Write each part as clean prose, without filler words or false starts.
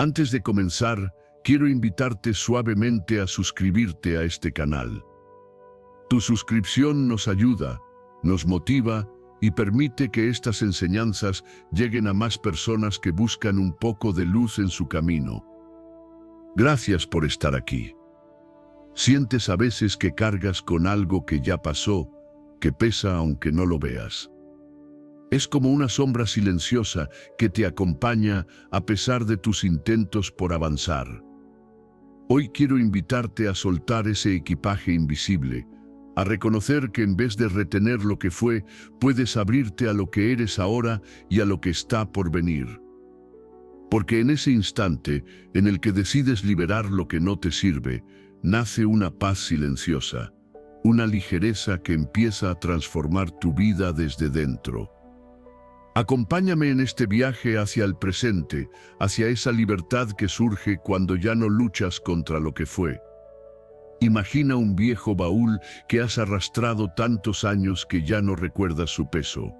Antes de comenzar, quiero invitarte suavemente a suscribirte a este canal. Tu suscripción nos ayuda, nos motiva y permite que estas enseñanzas lleguen a más personas que buscan un poco de luz en su camino. Gracias por estar aquí. Sientes a veces que cargas con algo que ya pasó, que pesa aunque no lo veas. Es como una sombra silenciosa que te acompaña a pesar de tus intentos por avanzar. Hoy quiero invitarte a soltar ese equipaje invisible, a reconocer que en vez de retener lo que fue, puedes abrirte a lo que eres ahora y a lo que está por venir. Porque en ese instante en el que decides liberar lo que no te sirve, nace una paz silenciosa, una ligereza que empieza a transformar tu vida desde dentro. Acompáñame en este viaje hacia el presente, hacia esa libertad que surge cuando ya no luchas contra lo que fue. Imagina un viejo baúl que has arrastrado tantos años que ya no recuerdas su peso.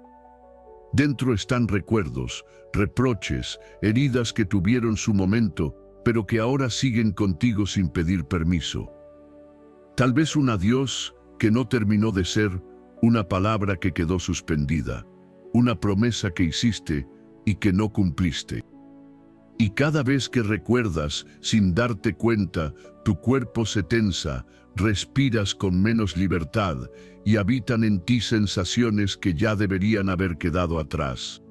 Dentro están recuerdos, reproches, heridas que tuvieron su momento, pero que ahora siguen contigo sin pedir permiso. Tal vez un adiós que no terminó de ser, una palabra que quedó suspendida, una promesa que hiciste y que no cumpliste. Y cada vez que recuerdas, sin darte cuenta, tu cuerpo se tensa, respiras con menos libertad y habitan en ti sensaciones que ya deberían haber quedado atrás.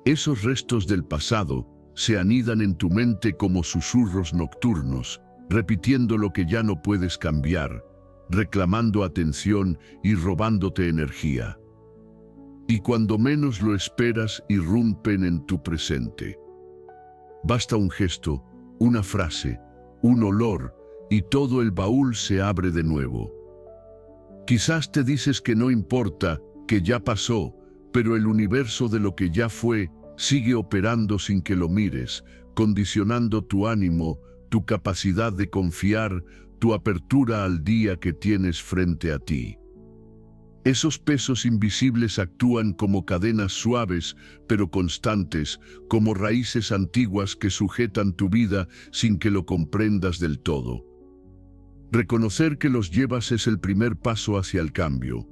Esos restos del pasado se anidan en tu mente como susurros nocturnos, repitiendo lo que ya no puedes cambiar, reclamando atención y robándote energía. Y cuando menos lo esperas, irrumpen en tu presente. Basta un gesto, una frase, un olor, y todo el baúl se abre de nuevo. Quizás te dices que no importa, que ya pasó, pero el universo de lo que ya fue sigue operando sin que lo mires, condicionando tu ánimo, tu capacidad de confiar, tu apertura al día que tienes frente a ti. Esos pesos invisibles actúan como cadenas suaves, pero constantes, como raíces antiguas que sujetan tu vida sin que lo comprendas del todo. Reconocer que los llevas es el primer paso hacia el cambio.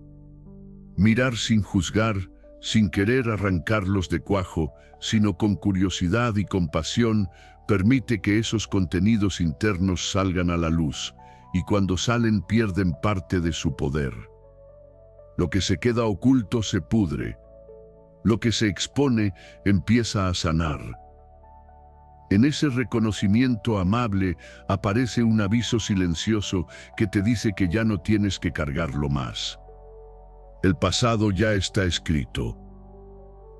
Mirar sin juzgar, sin querer arrancarlos de cuajo, sino con curiosidad y compasión, permite que esos contenidos internos salgan a la luz, y cuando salen pierden parte de su poder. Lo que se queda oculto se pudre. Lo que se expone empieza a sanar. En ese reconocimiento amable aparece un aviso silencioso que te dice que ya no tienes que cargarlo más. El pasado ya está escrito.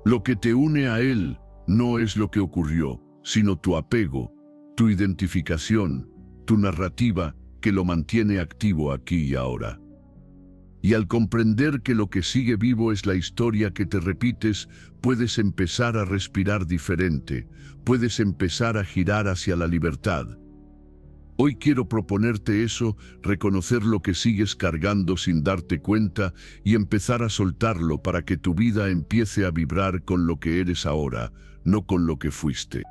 Lo que te une a él no es lo que ocurrió, sino tu apego, tu identificación, tu narrativa que lo mantiene activo aquí y ahora. Y al comprender que lo que sigue vivo es la historia que te repites, puedes empezar a respirar diferente, puedes empezar a girar hacia la libertad. Hoy quiero proponerte eso, reconocer lo que sigues cargando sin darte cuenta y empezar a soltarlo para que tu vida empiece a vibrar con lo que eres ahora, no con lo que fuiste.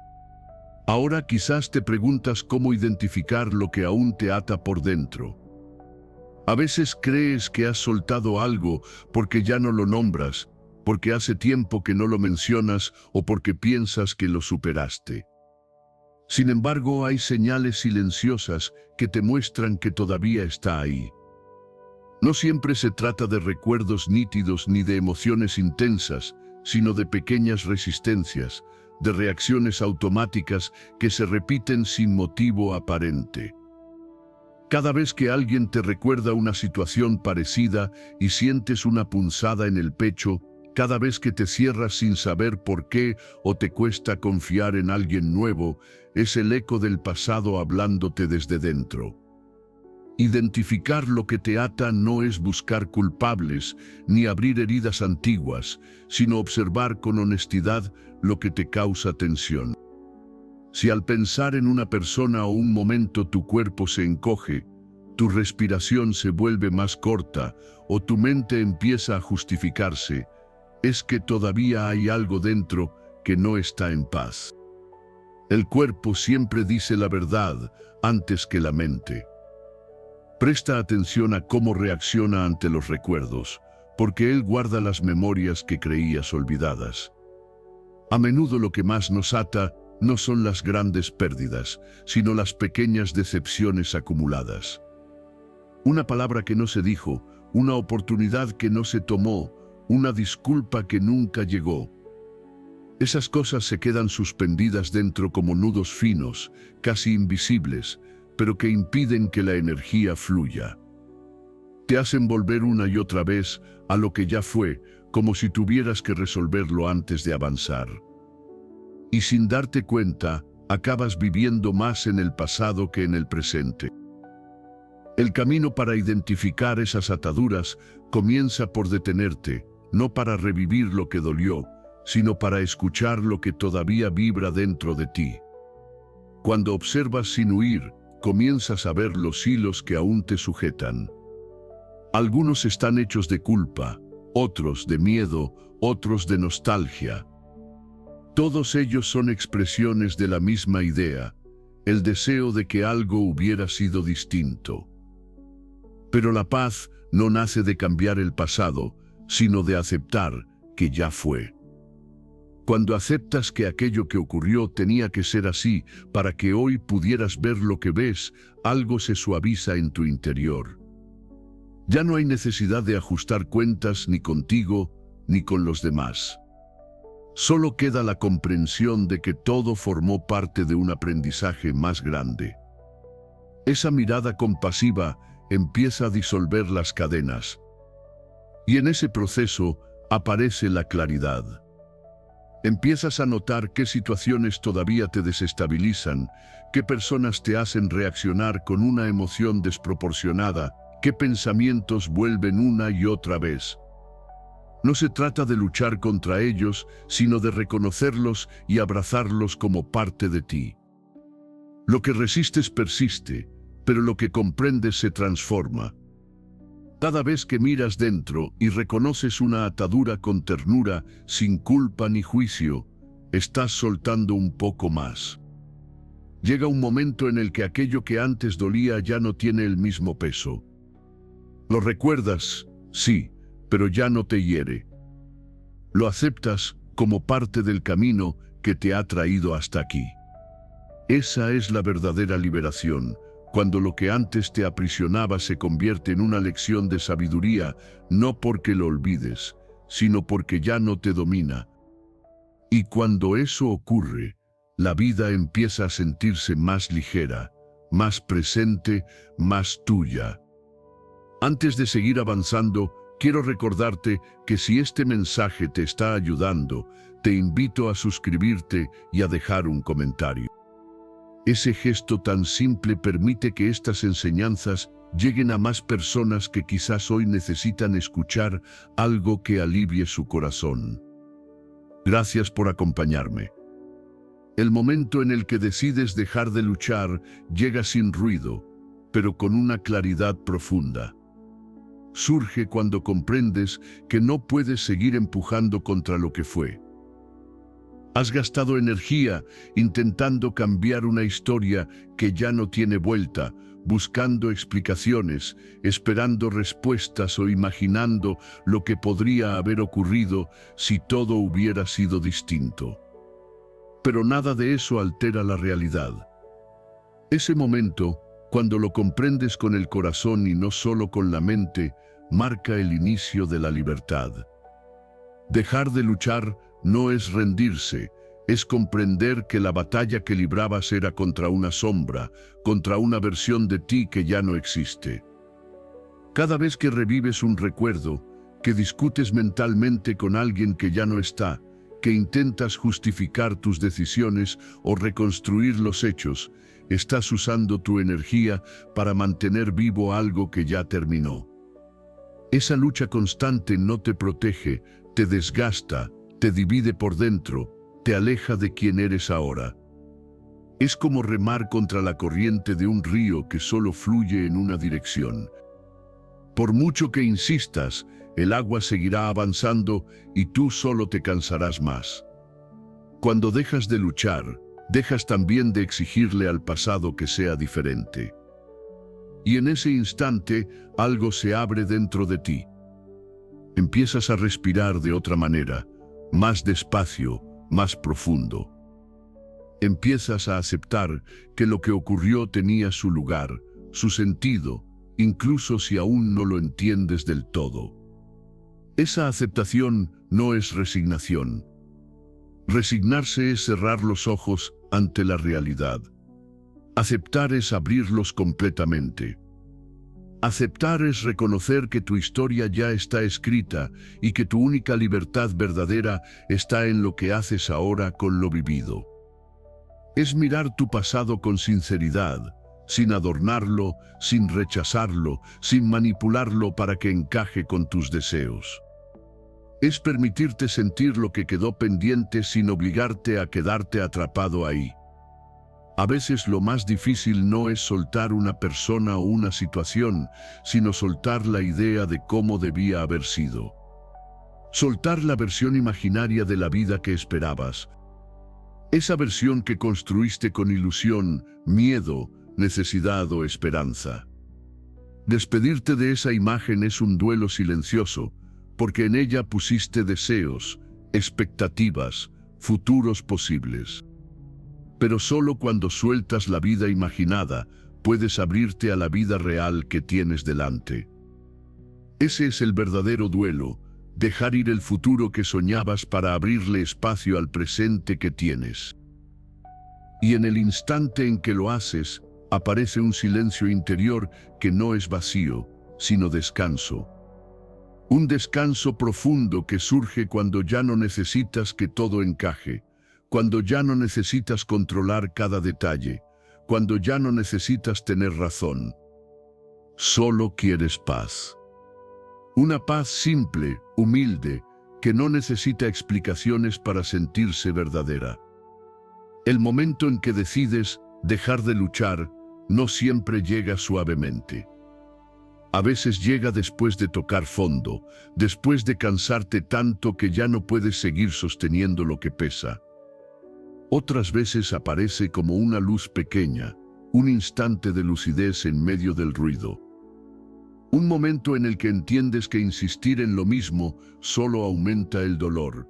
Ahora quizás te preguntas cómo identificar lo que aún te ata por dentro. A veces crees que has soltado algo porque ya no lo nombras, porque hace tiempo que no lo mencionas o porque piensas que lo superaste. Sin embargo, hay señales silenciosas que te muestran que todavía está ahí. No siempre se trata de recuerdos nítidos ni de emociones intensas, sino de pequeñas resistencias, de reacciones automáticas que se repiten sin motivo aparente. Cada vez que alguien te recuerda una situación parecida y sientes una punzada en el pecho, cada vez que te cierras sin saber por qué o te cuesta confiar en alguien nuevo, es el eco del pasado hablándote desde dentro. Identificar lo que te ata no es buscar culpables ni abrir heridas antiguas, sino observar con honestidad lo que te causa tensión. Si al pensar en una persona o un momento tu cuerpo se encoge, tu respiración se vuelve más corta o tu mente empieza a justificarse, es que todavía hay algo dentro que no está en paz. El cuerpo siempre dice la verdad antes que la mente. Presta atención a cómo reacciona ante los recuerdos, porque él guarda las memorias que creías olvidadas. A menudo lo que más nos ata no son las grandes pérdidas, sino las pequeñas decepciones acumuladas. Una palabra que no se dijo, una oportunidad que no se tomó, una disculpa que nunca llegó. Esas cosas se quedan suspendidas dentro como nudos finos, casi invisibles, pero que impiden que la energía fluya. Te hacen volver una y otra vez a lo que ya fue, como si tuvieras que resolverlo antes de avanzar. Y sin darte cuenta, acabas viviendo más en el pasado que en el presente. El camino para identificar esas ataduras comienza por detenerte, no para revivir lo que dolió, sino para escuchar lo que todavía vibra dentro de ti. Cuando observas sin huir, comienzas a ver los hilos que aún te sujetan. Algunos están hechos de culpa, otros de miedo, otros de nostalgia. Todos ellos son expresiones de la misma idea, el deseo de que algo hubiera sido distinto. Pero la paz no nace de cambiar el pasado, sino de aceptar que ya fue. Cuando aceptas que aquello que ocurrió tenía que ser así para que hoy pudieras ver lo que ves, algo se suaviza en tu interior. Ya no hay necesidad de ajustar cuentas ni contigo ni con los demás. Solo queda la comprensión de que todo formó parte de un aprendizaje más grande. Esa mirada compasiva empieza a disolver las cadenas. Y en ese proceso aparece la claridad. Empiezas a notar qué situaciones todavía te desestabilizan, qué personas te hacen reaccionar con una emoción desproporcionada, qué pensamientos vuelven una y otra vez. No se trata de luchar contra ellos, sino de reconocerlos y abrazarlos como parte de ti. Lo que resistes persiste, pero lo que comprendes se transforma. Cada vez que miras dentro y reconoces una atadura con ternura, sin culpa ni juicio, estás soltando un poco más. Llega un momento en el que aquello que antes dolía ya no tiene el mismo peso. Lo recuerdas, sí, pero ya no te hiere. Lo aceptas como parte del camino que te ha traído hasta aquí. Esa es la verdadera liberación, cuando lo que antes te aprisionaba se convierte en una lección de sabiduría, no porque lo olvides, sino porque ya no te domina. Y cuando eso ocurre, la vida empieza a sentirse más ligera, más presente, más tuya. Antes de seguir avanzando, quiero recordarte que si este mensaje te está ayudando, te invito a suscribirte y a dejar un comentario. Ese gesto tan simple permite que estas enseñanzas lleguen a más personas que quizás hoy necesitan escuchar algo que alivie su corazón. Gracias por acompañarme. El momento en el que decides dejar de luchar llega sin ruido, pero con una claridad profunda. Surge cuando comprendes que no puedes seguir empujando contra lo que fue. Has gastado energía intentando cambiar una historia que ya no tiene vuelta, buscando explicaciones, esperando respuestas o imaginando lo que podría haber ocurrido si todo hubiera sido distinto. Pero nada de eso altera la realidad. Ese momento, cuando lo comprendes con el corazón y no solo con la mente, marca el inicio de la libertad. Dejar de luchar no es rendirse, es comprender que la batalla que librabas era contra una sombra, contra una versión de ti que ya no existe. Cada vez que revives un recuerdo, que discutes mentalmente con alguien que ya no está, que intentas justificar tus decisiones o reconstruir los hechos, estás usando tu energía para mantener vivo algo que ya terminó. Esa lucha constante no te protege, te desgasta, te divide por dentro, te aleja de quien eres ahora. Es como remar contra la corriente de un río que solo fluye en una dirección. Por mucho que insistas, el agua seguirá avanzando y tú solo te cansarás más. Cuando dejas de luchar, dejas también de exigirle al pasado que sea diferente. Y en ese instante, algo se abre dentro de ti. Empiezas a respirar de otra manera, más despacio, más profundo. Empiezas a aceptar que lo que ocurrió tenía su lugar, su sentido, incluso si aún no lo entiendes del todo. Esa aceptación no es resignación. Resignarse es cerrar los ojos ante la realidad. Aceptar es abrirlos completamente. Aceptar es reconocer que tu historia ya está escrita y que tu única libertad verdadera está en lo que haces ahora con lo vivido. Es mirar tu pasado con sinceridad, sin adornarlo, sin rechazarlo, sin manipularlo para que encaje con tus deseos. Es permitirte sentir lo que quedó pendiente sin obligarte a quedarte atrapado ahí. A veces lo más difícil no es soltar una persona o una situación, sino soltar la idea de cómo debía haber sido. Soltar la versión imaginaria de la vida que esperabas. Esa versión que construiste con ilusión, miedo, necesidad o esperanza. Despedirte de esa imagen es un duelo silencioso, porque en ella pusiste deseos, expectativas, futuros posibles. Pero solo cuando sueltas la vida imaginada, puedes abrirte a la vida real que tienes delante. Ese es el verdadero duelo, dejar ir el futuro que soñabas para abrirle espacio al presente que tienes. Y en el instante en que lo haces, aparece un silencio interior que no es vacío, sino descanso. Un descanso profundo que surge cuando ya no necesitas que todo encaje, cuando ya no necesitas controlar cada detalle, cuando ya no necesitas tener razón. Solo quieres paz. Una paz simple, humilde, que no necesita explicaciones para sentirse verdadera. El momento en que decides dejar de luchar no siempre llega suavemente. A veces llega después de tocar fondo, después de cansarte tanto que ya no puedes seguir sosteniendo lo que pesa. Otras veces aparece como una luz pequeña, un instante de lucidez en medio del ruido. Un momento en el que entiendes que insistir en lo mismo solo aumenta el dolor.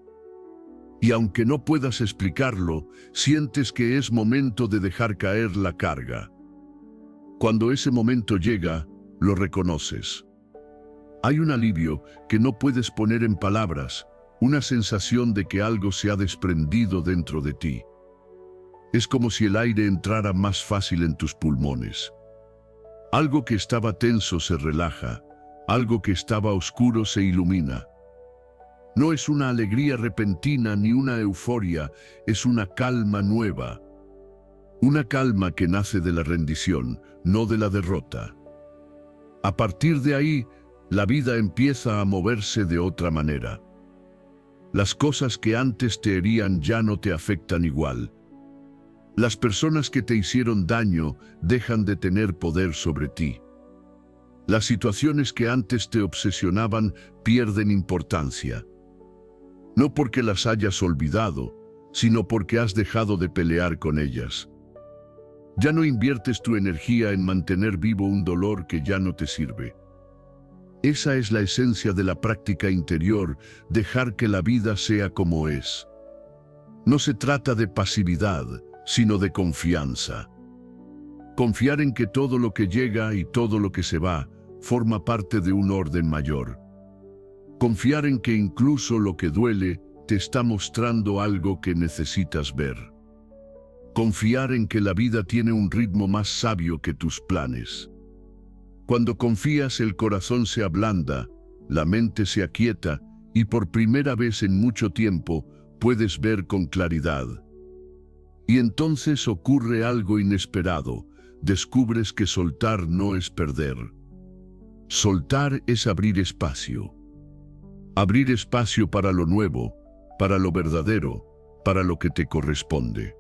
Y aunque no puedas explicarlo, sientes que es momento de dejar caer la carga. Cuando ese momento llega, lo reconoces. Hay un alivio que no puedes poner en palabras, una sensación de que algo se ha desprendido dentro de ti. Es como si el aire entrara más fácil en tus pulmones. Algo que estaba tenso se relaja, algo que estaba oscuro se ilumina. No es una alegría repentina ni una euforia, es una calma nueva. Una calma que nace de la rendición, no de la derrota. A partir de ahí, la vida empieza a moverse de otra manera. Las cosas que antes te herían ya no te afectan igual. Las personas que te hicieron daño dejan de tener poder sobre ti. Las situaciones que antes te obsesionaban pierden importancia. No porque las hayas olvidado, sino porque has dejado de pelear con ellas. Ya no inviertes tu energía en mantener vivo un dolor que ya no te sirve. Esa es la esencia de la práctica interior, dejar que la vida sea como es. No se trata de pasividad, sino de confianza. Confiar en que todo lo que llega y todo lo que se va forma parte de un orden mayor. Confiar en que incluso lo que duele te está mostrando algo que necesitas ver. Confiar en que la vida tiene un ritmo más sabio que tus planes. Cuando confías, el corazón se ablanda, la mente se aquieta y por primera vez en mucho tiempo puedes ver con claridad. Y entonces ocurre algo inesperado, descubres que soltar no es perder. Soltar es abrir espacio. Abrir espacio para lo nuevo, para lo verdadero, para lo que te corresponde.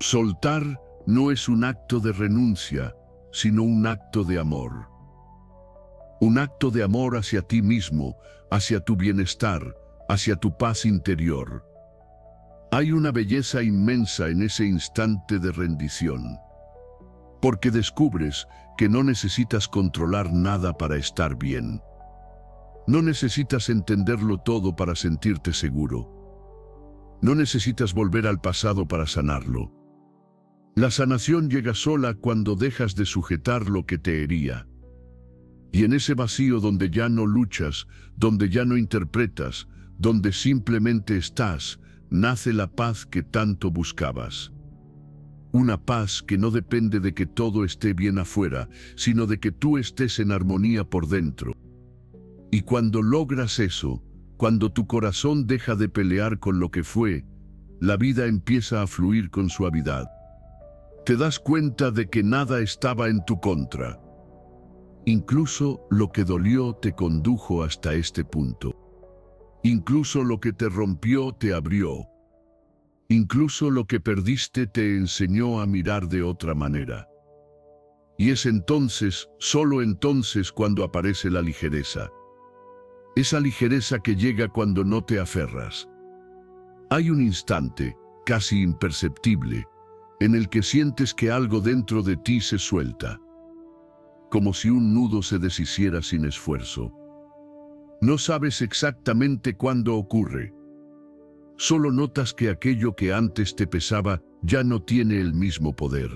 Soltar no es un acto de renuncia, sino un acto de amor. Un acto de amor hacia ti mismo, hacia tu bienestar, hacia tu paz interior. Hay una belleza inmensa en ese instante de rendición, porque descubres que no necesitas controlar nada para estar bien. No necesitas entenderlo todo para sentirte seguro. No necesitas volver al pasado para sanarlo. La sanación llega sola cuando dejas de sujetar lo que te hería. Y en ese vacío donde ya no luchas, donde ya no interpretas, donde simplemente estás, nace la paz que tanto buscabas. Una paz que no depende de que todo esté bien afuera, sino de que tú estés en armonía por dentro. Y cuando logras eso, cuando tu corazón deja de pelear con lo que fue, la vida empieza a fluir con suavidad. Te das cuenta de que nada estaba en tu contra. Incluso lo que dolió te condujo hasta este punto. Incluso lo que te rompió te abrió. Incluso lo que perdiste te enseñó a mirar de otra manera. Y es entonces, solo entonces, cuando aparece la ligereza. Esa ligereza que llega cuando no te aferras. Hay un instante, casi imperceptible, en el que sientes que algo dentro de ti se suelta. Como si un nudo se deshiciera sin esfuerzo. No sabes exactamente cuándo ocurre. Solo notas que aquello que antes te pesaba ya no tiene el mismo poder.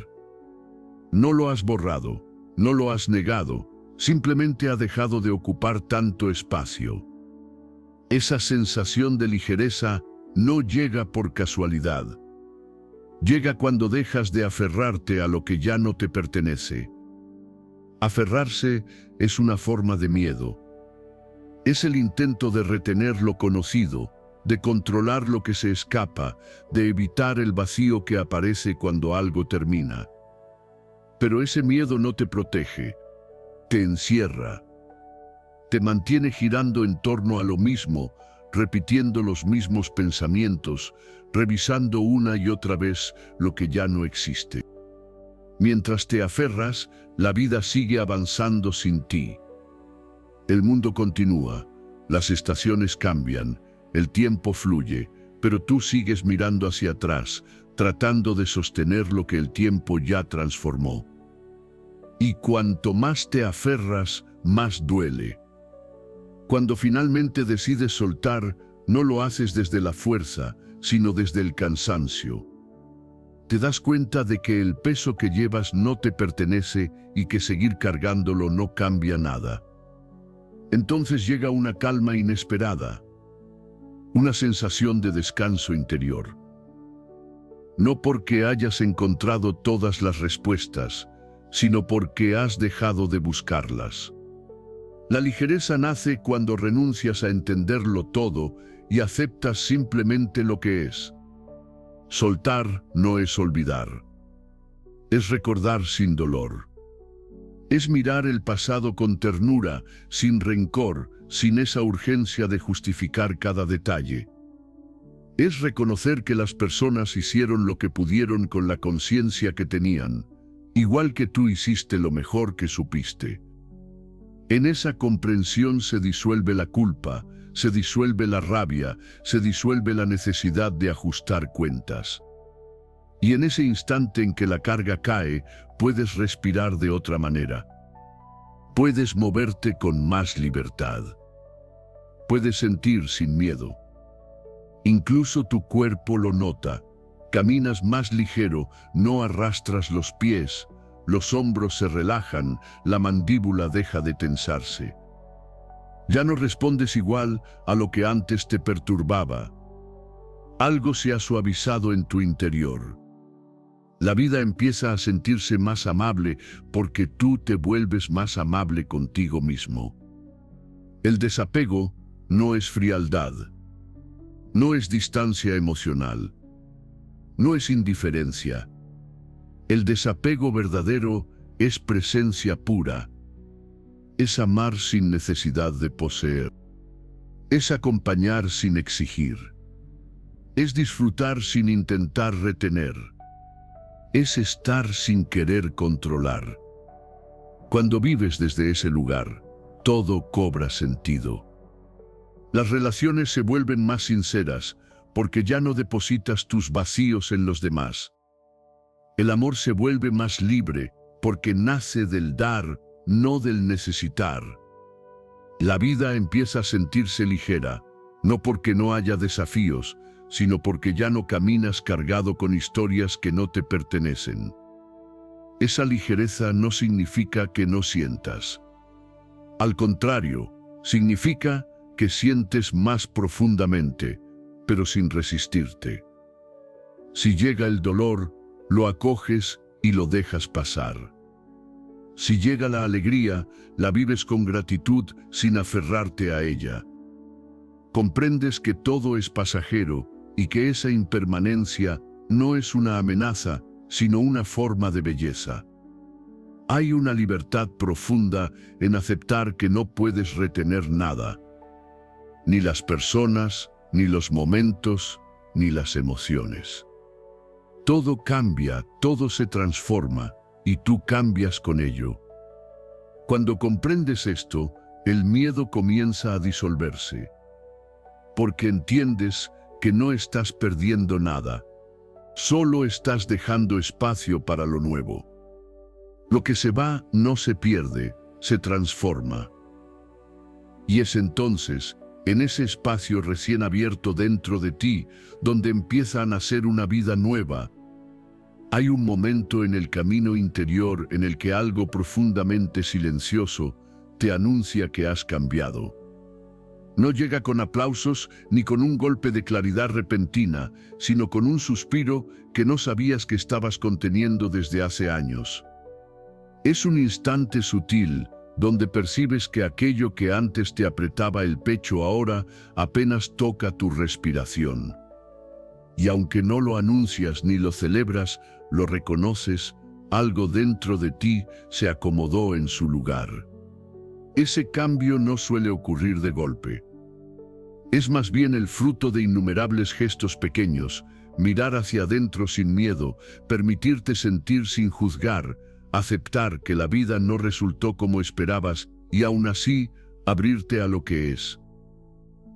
No lo has borrado, no lo has negado, simplemente ha dejado de ocupar tanto espacio. Esa sensación de ligereza no llega por casualidad. Llega cuando dejas de aferrarte a lo que ya no te pertenece. Aferrarse es una forma de miedo. Es el intento de retener lo conocido, de controlar lo que se escapa, de evitar el vacío que aparece cuando algo termina. Pero ese miedo no te protege, te encierra. Te mantiene girando en torno a lo mismo, repitiendo los mismos pensamientos, revisando una y otra vez lo que ya no existe. Mientras te aferras, la vida sigue avanzando sin ti. El mundo continúa, las estaciones cambian, el tiempo fluye, pero tú sigues mirando hacia atrás, tratando de sostener lo que el tiempo ya transformó. Y cuanto más te aferras, más duele. Cuando finalmente decides soltar, no lo haces desde la fuerza, sino desde el cansancio. Te das cuenta de que el peso que llevas no te pertenece y que seguir cargándolo no cambia nada. Entonces llega una calma inesperada, una sensación de descanso interior. No porque hayas encontrado todas las respuestas, sino porque has dejado de buscarlas. La ligereza nace cuando renuncias a entenderlo todo y aceptas simplemente lo que es. Soltar no es olvidar. Es recordar sin dolor. Es mirar el pasado con ternura, sin rencor, sin esa urgencia de justificar cada detalle. Es reconocer que las personas hicieron lo que pudieron con la conciencia que tenían, igual que tú hiciste lo mejor que supiste. En esa comprensión se disuelve la culpa, se disuelve la rabia, se disuelve la necesidad de ajustar cuentas. Y en ese instante en que la carga cae, puedes respirar de otra manera. Puedes moverte con más libertad. Puedes sentir sin miedo. Incluso tu cuerpo lo nota. Caminas más ligero, no arrastras los pies, los hombros se relajan, la mandíbula deja de tensarse. Ya no respondes igual a lo que antes te perturbaba. Algo se ha suavizado en tu interior. La vida empieza a sentirse más amable porque tú te vuelves más amable contigo mismo. El desapego no es frialdad, no es distancia emocional, no es indiferencia. El desapego verdadero es presencia pura. Es amar sin necesidad de poseer. Es acompañar sin exigir. Es disfrutar sin intentar retener. Es estar sin querer controlar. Cuando vives desde ese lugar, todo cobra sentido. Las relaciones se vuelven más sinceras, porque ya no depositas tus vacíos en los demás. El amor se vuelve más libre porque nace del dar, no del necesitar. La vida empieza a sentirse ligera, no porque no haya desafíos, sino porque ya no caminas cargado con historias que no te pertenecen. Esa ligereza no significa que no sientas. Al contrario, significa que sientes más profundamente, pero sin resistirte. Si llega el dolor, lo acoges y lo dejas pasar. Si llega la alegría, la vives con gratitud sin aferrarte a ella. Comprendes que todo es pasajero y que esa impermanencia no es una amenaza, sino una forma de belleza. Hay una libertad profunda en aceptar que no puedes retener nada. Ni las personas, ni los momentos, ni las emociones. Todo cambia, todo se transforma, y tú cambias con ello. Cuando comprendes esto, el miedo comienza a disolverse. Porque entiendes que no estás perdiendo nada, solo estás dejando espacio para lo nuevo. Lo que se va no se pierde, se transforma. Y es entonces, en ese espacio recién abierto dentro de ti, donde empieza a nacer una vida nueva. Hay un momento en el camino interior en el que algo profundamente silencioso te anuncia que has cambiado. No llega con aplausos ni con un golpe de claridad repentina, sino con un suspiro que no sabías que estabas conteniendo desde hace años. Es un instante sutil, donde percibes que aquello que antes te apretaba el pecho ahora apenas toca tu respiración. Y aunque no lo anuncias ni lo celebras, lo reconoces, algo dentro de ti se acomodó en su lugar. Ese cambio no suele ocurrir de golpe. Es más bien el fruto de innumerables gestos pequeños, mirar hacia adentro sin miedo, permitirte sentir sin juzgar, aceptar que la vida no resultó como esperabas y aún así abrirte a lo que es.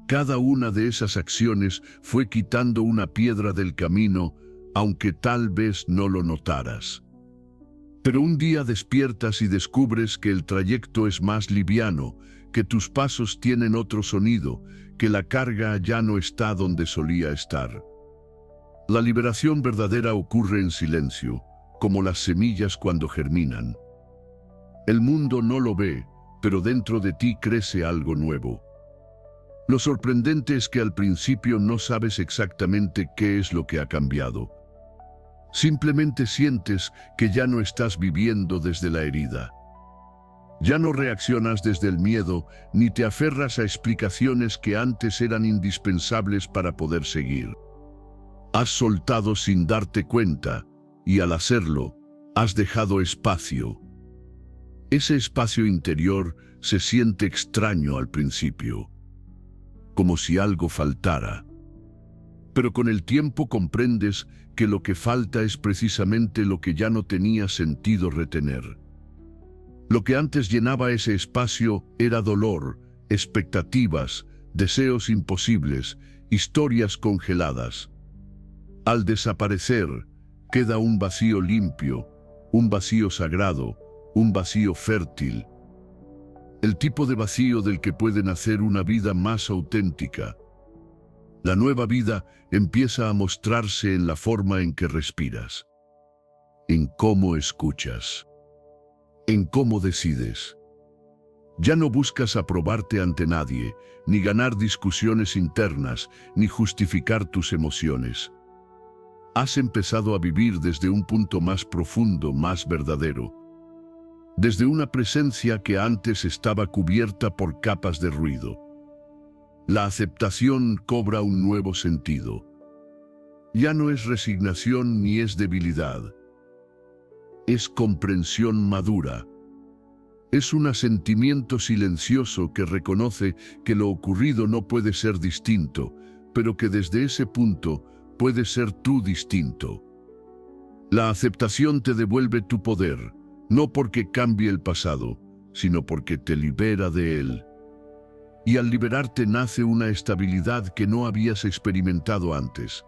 Cada una de esas acciones fue quitando una piedra del camino, aunque tal vez no lo notaras. Pero un día despiertas y descubres que el trayecto es más liviano, que tus pasos tienen otro sonido, que la carga ya no está donde solía estar. La liberación verdadera ocurre en silencio, como las semillas cuando germinan. El mundo no lo ve, pero dentro de ti crece algo nuevo. Lo sorprendente es que al principio no sabes exactamente qué es lo que ha cambiado. Simplemente sientes que ya no estás viviendo desde la herida. Ya no reaccionas desde el miedo, ni te aferras a explicaciones que antes eran indispensables para poder seguir. Has soltado sin darte cuenta, y al hacerlo, has dejado espacio. Ese espacio interior se siente extraño al principio, como si algo faltara. Pero con el tiempo comprendes que lo que falta es precisamente lo que ya no tenía sentido retener. Lo que antes llenaba ese espacio era dolor, expectativas, deseos imposibles, historias congeladas. Al desaparecer, queda un vacío limpio, un vacío sagrado, un vacío fértil. El tipo de vacío del que puede nacer una vida más auténtica. La nueva vida empieza a mostrarse en la forma en que respiras, en cómo escuchas, en cómo decides. Ya no buscas aprobarte ante nadie, ni ganar discusiones internas, ni justificar tus emociones. Has empezado a vivir desde un punto más profundo, más verdadero, desde una presencia que antes estaba cubierta por capas de ruido. La aceptación cobra un nuevo sentido. Ya no es resignación ni es debilidad. Es comprensión madura. Es un asentimiento silencioso que reconoce que lo ocurrido no puede ser distinto, pero que desde ese punto puedes ser tú distinto. La aceptación te devuelve tu poder, no porque cambie el pasado, sino porque te libera de él. y al liberarte nace una estabilidad que no habías experimentado antes.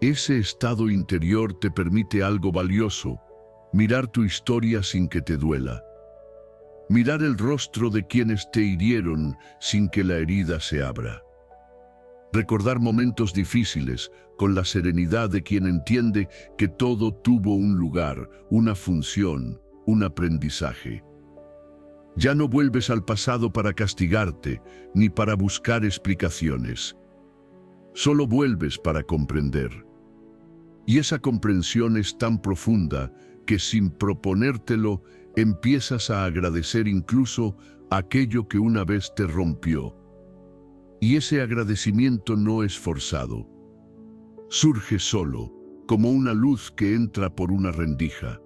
Ese estado interior te permite algo valioso: mirar tu historia sin que te duela. Mirar el rostro de quienes te hirieron sin que la herida se abra. Recordar momentos difíciles con la serenidad de quien entiende que todo tuvo un lugar, una función, un aprendizaje. Ya no vuelves al pasado para castigarte ni para buscar explicaciones. Solo vuelves para comprender. Y esa comprensión es tan profunda que sin proponértelo empiezas a agradecer incluso aquello que una vez te rompió. Y ese agradecimiento no es forzado. Surge solo, como una luz que entra por una rendija.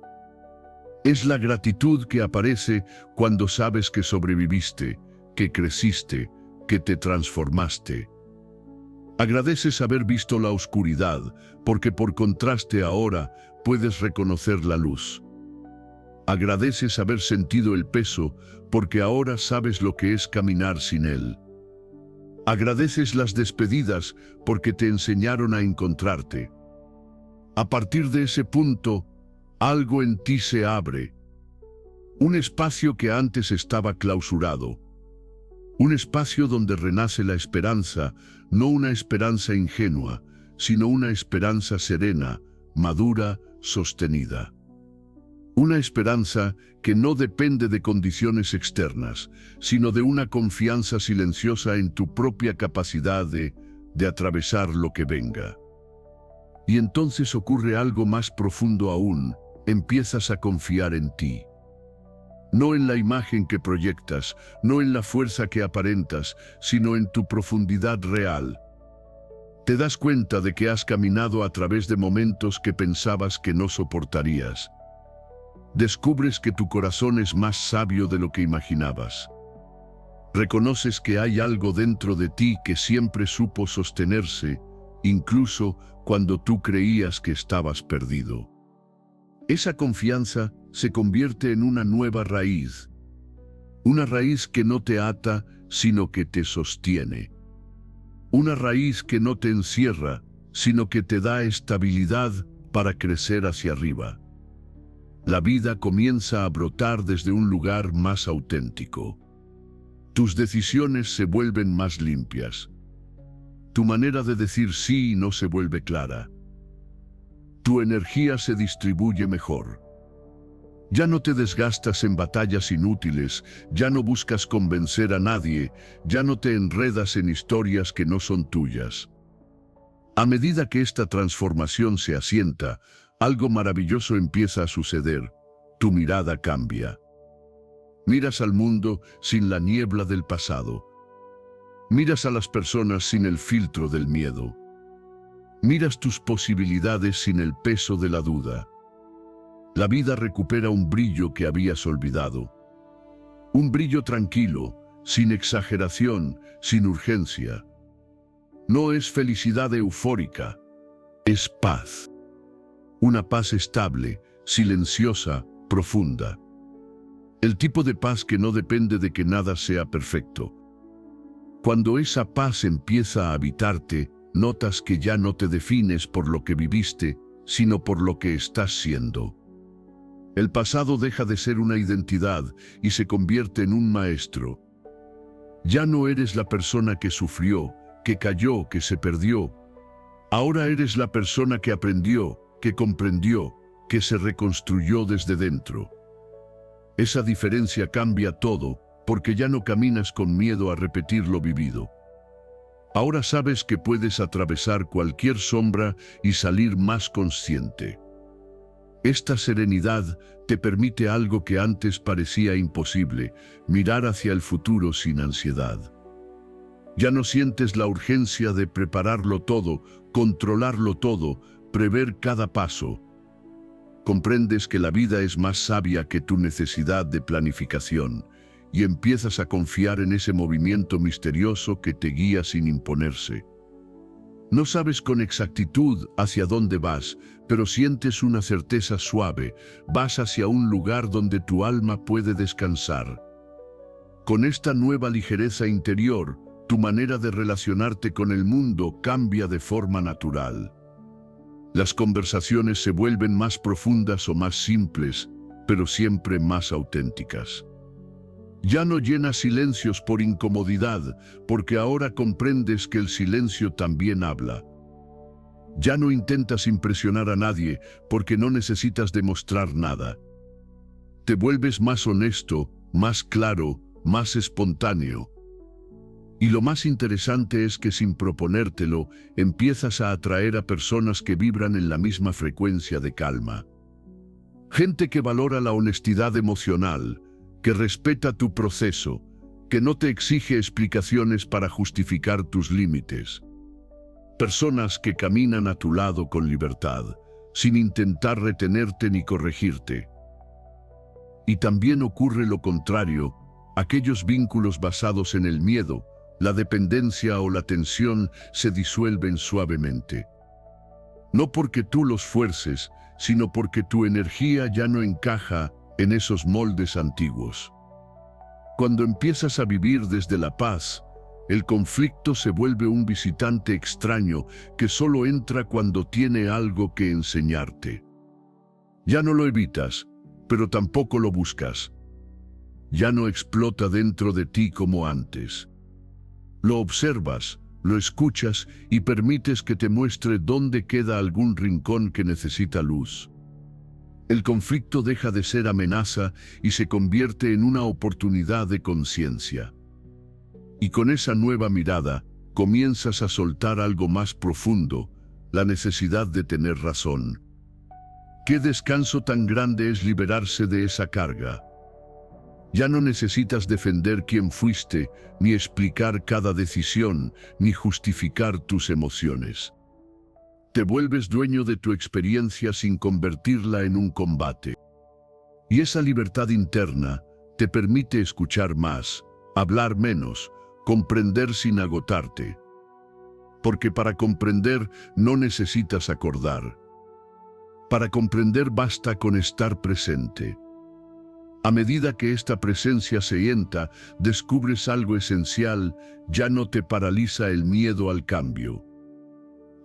Es la gratitud que aparece cuando sabes que sobreviviste, que creciste, que te transformaste. Agradeces haber visto la oscuridad, porque por contraste ahora puedes reconocer la luz. Agradeces haber sentido el peso, porque ahora sabes lo que es caminar sin él. Agradeces las despedidas, porque te enseñaron a encontrarte. A partir de ese punto, algo en ti se abre. Un espacio que antes estaba clausurado. Un espacio donde renace la esperanza, no una esperanza ingenua, sino una esperanza serena, madura, sostenida. Una esperanza que no depende de condiciones externas, sino de una confianza silenciosa en tu propia capacidad de atravesar lo que venga. Y entonces ocurre algo más profundo aún: empiezas a confiar en ti. No en la imagen que proyectas, no en la fuerza que aparentas, sino en tu profundidad real. Te das cuenta de que has caminado a través de momentos que pensabas que no soportarías. Descubres que tu corazón es más sabio de lo que imaginabas. Reconoces que hay algo dentro de ti que siempre supo sostenerse, incluso cuando tú creías que estabas perdido. Esa confianza se convierte en una nueva raíz. Una raíz que no te ata, sino que te sostiene. Una raíz que no te encierra, sino que te da estabilidad para crecer hacia arriba. La vida comienza a brotar desde un lugar más auténtico. Tus decisiones se vuelven más limpias. Tu manera de decir sí no se vuelve clara. Tu energía se distribuye mejor. Ya no te desgastas en batallas inútiles, ya no buscas convencer a nadie, ya no te enredas en historias que no son tuyas. A medida que esta transformación se asienta, algo maravilloso empieza a suceder. Tu mirada cambia. Miras al mundo sin la niebla del pasado. Miras a las personas sin el filtro del miedo. Miras tus posibilidades sin el peso de la duda. La vida recupera un brillo que habías olvidado. Un brillo tranquilo, sin exageración, sin urgencia. No es felicidad eufórica, es paz. Una paz estable, silenciosa, profunda. El tipo de paz que no depende de que nada sea perfecto. Cuando esa paz empieza a habitarte, notas que ya no te defines por lo que viviste, sino por lo que estás siendo. El pasado deja de ser una identidad y se convierte en un maestro. Ya no eres la persona que sufrió, que cayó, que se perdió. Ahora eres la persona que aprendió, que comprendió, que se reconstruyó desde dentro. Esa diferencia cambia todo, porque ya no caminas con miedo a repetir lo vivido. Ahora sabes que puedes atravesar cualquier sombra y salir más consciente. Esta serenidad te permite algo que antes parecía imposible: mirar hacia el futuro sin ansiedad. Ya no sientes la urgencia de prepararlo todo, controlarlo todo, prever cada paso. Comprendes que la vida es más sabia que tu necesidad de planificación y empiezas a confiar en ese movimiento misterioso que te guía sin imponerse. No sabes con exactitud hacia dónde vas, pero sientes una certeza suave. Vas hacia un lugar donde tu alma puede descansar. Con esta nueva ligereza interior, tu manera de relacionarte con el mundo cambia de forma natural. Las conversaciones se vuelven más profundas o más simples, pero siempre más auténticas. Ya no llenas silencios por incomodidad, porque ahora comprendes que el silencio también habla. Ya no intentas impresionar a nadie, porque no necesitas demostrar nada. Te vuelves más honesto, más claro, más espontáneo. Y lo más interesante es que sin proponértelo, empiezas a atraer a personas que vibran en la misma frecuencia de calma. Gente que valora la honestidad emocional, que respeta tu proceso, que no te exige explicaciones para justificar tus límites. Personas que caminan a tu lado con libertad, sin intentar retenerte ni corregirte. Y también ocurre lo contrario, aquellos vínculos basados en el miedo, la dependencia o la tensión se disuelven suavemente. No porque tú los fuerces, sino porque tu energía ya no encaja en esos moldes antiguos. Cuando empiezas a vivir desde la paz, el conflicto se vuelve un visitante extraño que solo entra cuando tiene algo que enseñarte. Ya no lo evitas, pero tampoco lo buscas. Ya no explota dentro de ti como antes. Lo observas, lo escuchas y permites que te muestre dónde queda algún rincón que necesita luz. El conflicto deja de ser amenaza y se convierte en una oportunidad de conciencia. Y con esa nueva mirada, comienzas a soltar algo más profundo, la necesidad de tener razón. ¿Qué descanso tan grande es liberarse de esa carga? Ya no necesitas defender quién fuiste, ni explicar cada decisión, ni justificar tus emociones. Te vuelves dueño de tu experiencia sin convertirla en un combate. Y esa libertad interna te permite escuchar más, hablar menos, comprender sin agotarte. Porque para comprender no necesitas acordar. Para comprender basta con estar presente. A medida que esta presencia se entra, descubres algo esencial, ya no te paraliza el miedo al cambio.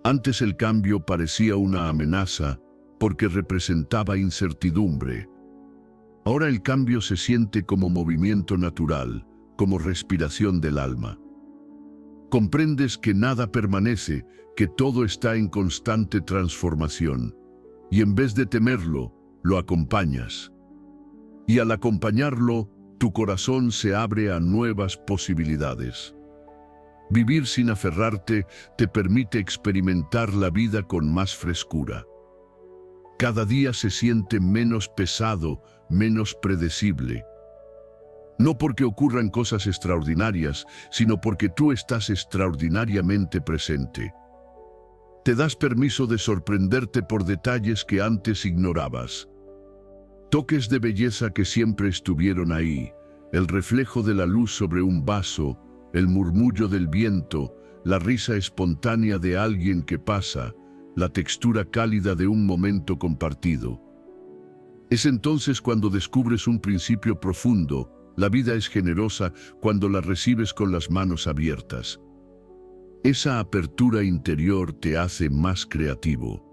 Antes el cambio parecía una amenaza porque representaba incertidumbre. Ahora el cambio se siente como movimiento natural, como respiración del alma. Comprendes que nada permanece, que todo está en constante transformación. Y en vez de temerlo, lo acompañas. Y al acompañarlo, tu corazón se abre a nuevas posibilidades. Vivir sin aferrarte te permite experimentar la vida con más frescura. Cada día se siente menos pesado, menos predecible. No porque ocurran cosas extraordinarias, sino porque tú estás extraordinariamente presente. Te das permiso de sorprenderte por detalles que antes ignorabas. Toques de belleza que siempre estuvieron ahí, el reflejo de la luz sobre un vaso, el murmullo del viento, la risa espontánea de alguien que pasa, la textura cálida de un momento compartido. Es entonces cuando descubres un principio profundo. La vida es generosa cuando la recibes con las manos abiertas. Esa apertura interior te hace más creativo.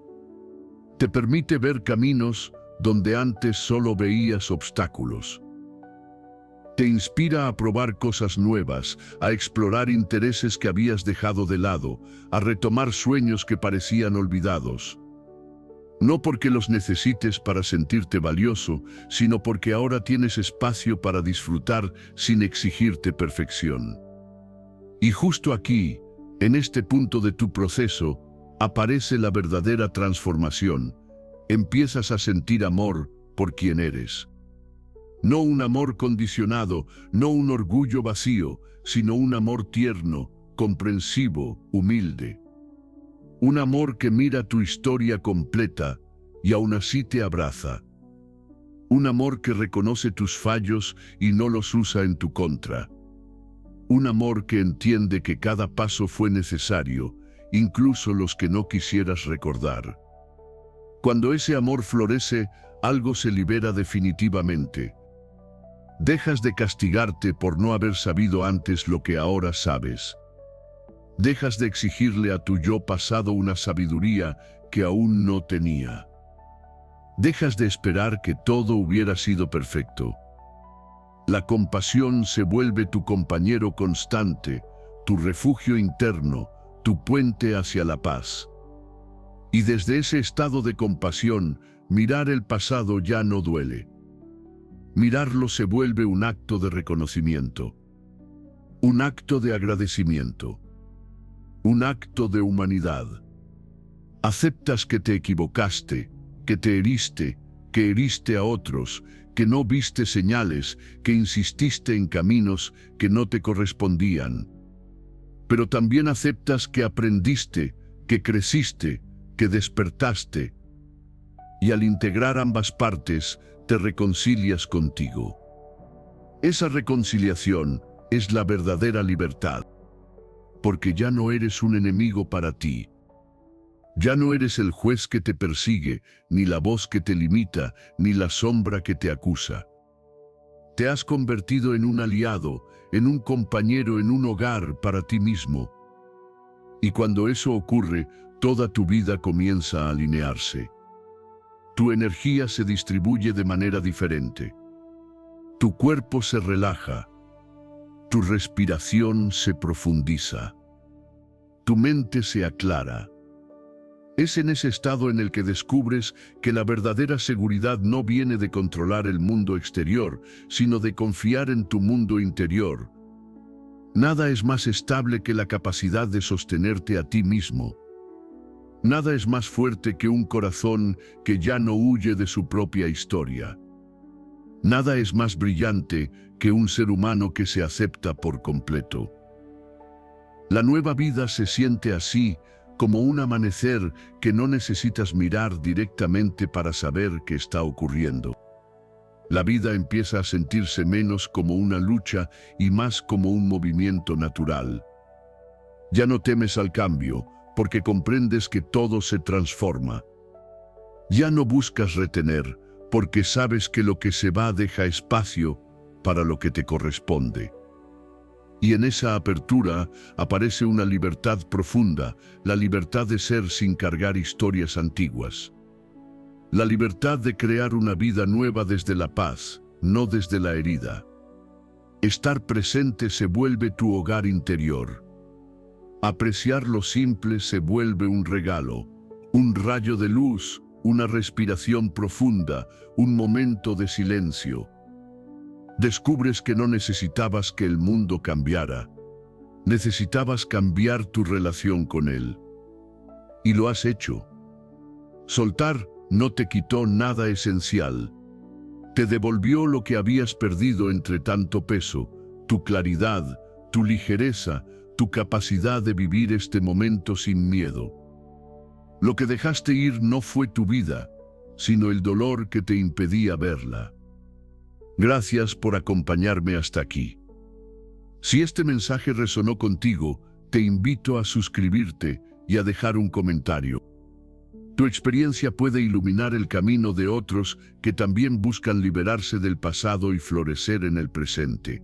Te permite ver caminos donde antes solo veías obstáculos. Te inspira a probar cosas nuevas, a explorar intereses que habías dejado de lado, a retomar sueños que parecían olvidados. No porque los necesites para sentirte valioso, sino porque ahora tienes espacio para disfrutar sin exigirte perfección. Y justo aquí, en este punto de tu proceso, aparece la verdadera transformación. Empiezas a sentir amor por quien eres. No un amor condicionado, no un orgullo vacío, sino un amor tierno, comprensivo, humilde. Un amor que mira tu historia completa y aún así te abraza. Un amor que reconoce tus fallos y no los usa en tu contra. Un amor que entiende que cada paso fue necesario, incluso los que no quisieras recordar. Cuando ese amor florece, algo se libera definitivamente. Dejas de castigarte por no haber sabido antes lo que ahora sabes. Dejas de exigirle a tu yo pasado una sabiduría que aún no tenía. Dejas de esperar que todo hubiera sido perfecto. La compasión se vuelve tu compañero constante, tu refugio interno, tu puente hacia la paz. Y desde ese estado de compasión, mirar el pasado ya no duele. Mirarlo se vuelve un acto de reconocimiento, un acto de agradecimiento, un acto de humanidad. Aceptas que te equivocaste, que te heriste, que heriste a otros, que no viste señales, que insististe en caminos que no te correspondían. Pero también aceptas que aprendiste, que creciste, que despertaste. Y al integrar ambas partes, te reconcilias contigo. Esa reconciliación es la verdadera libertad, porque ya no eres un enemigo para ti. Ya no eres el juez que te persigue, ni la voz que te limita, ni la sombra que te acusa. Te has convertido en un aliado, en un compañero, en un hogar para ti mismo. Y cuando eso ocurre, toda tu vida comienza a alinearse. Tu energía se distribuye de manera diferente. Tu cuerpo se relaja. Tu respiración se profundiza. Tu mente se aclara. Es en ese estado en el que descubres que la verdadera seguridad no viene de controlar el mundo exterior, sino de confiar en tu mundo interior. Nada es más estable que la capacidad de sostenerte a ti mismo. Nada es más fuerte que un corazón que ya no huye de su propia historia. Nada es más brillante que un ser humano que se acepta por completo. La nueva vida se siente así, como un amanecer que no necesitas mirar directamente para saber qué está ocurriendo. La vida empieza a sentirse menos como una lucha y más como un movimiento natural. Ya no temes al cambio, porque comprendes que todo se transforma. Ya no buscas retener, porque sabes que lo que se va deja espacio para lo que te corresponde. Y en esa apertura aparece una libertad profunda, la libertad de ser sin cargar historias antiguas. La libertad de crear una vida nueva desde la paz, no desde la herida. Estar presente se vuelve tu hogar interior. Apreciar lo simple se vuelve un regalo, un rayo de luz, una respiración profunda, un momento de silencio. Descubres que no necesitabas que el mundo cambiara. Necesitabas cambiar tu relación con él. Y lo has hecho. Soltar no te quitó nada esencial. Te devolvió lo que habías perdido entre tanto peso, tu claridad, tu ligereza, tu capacidad de vivir este momento sin miedo. Lo que dejaste ir no fue tu vida, sino el dolor que te impedía verla. Gracias por acompañarme hasta aquí. Si este mensaje resonó contigo, te invito a suscribirte y a dejar un comentario. Tu experiencia puede iluminar el camino de otros que también buscan liberarse del pasado y florecer en el presente.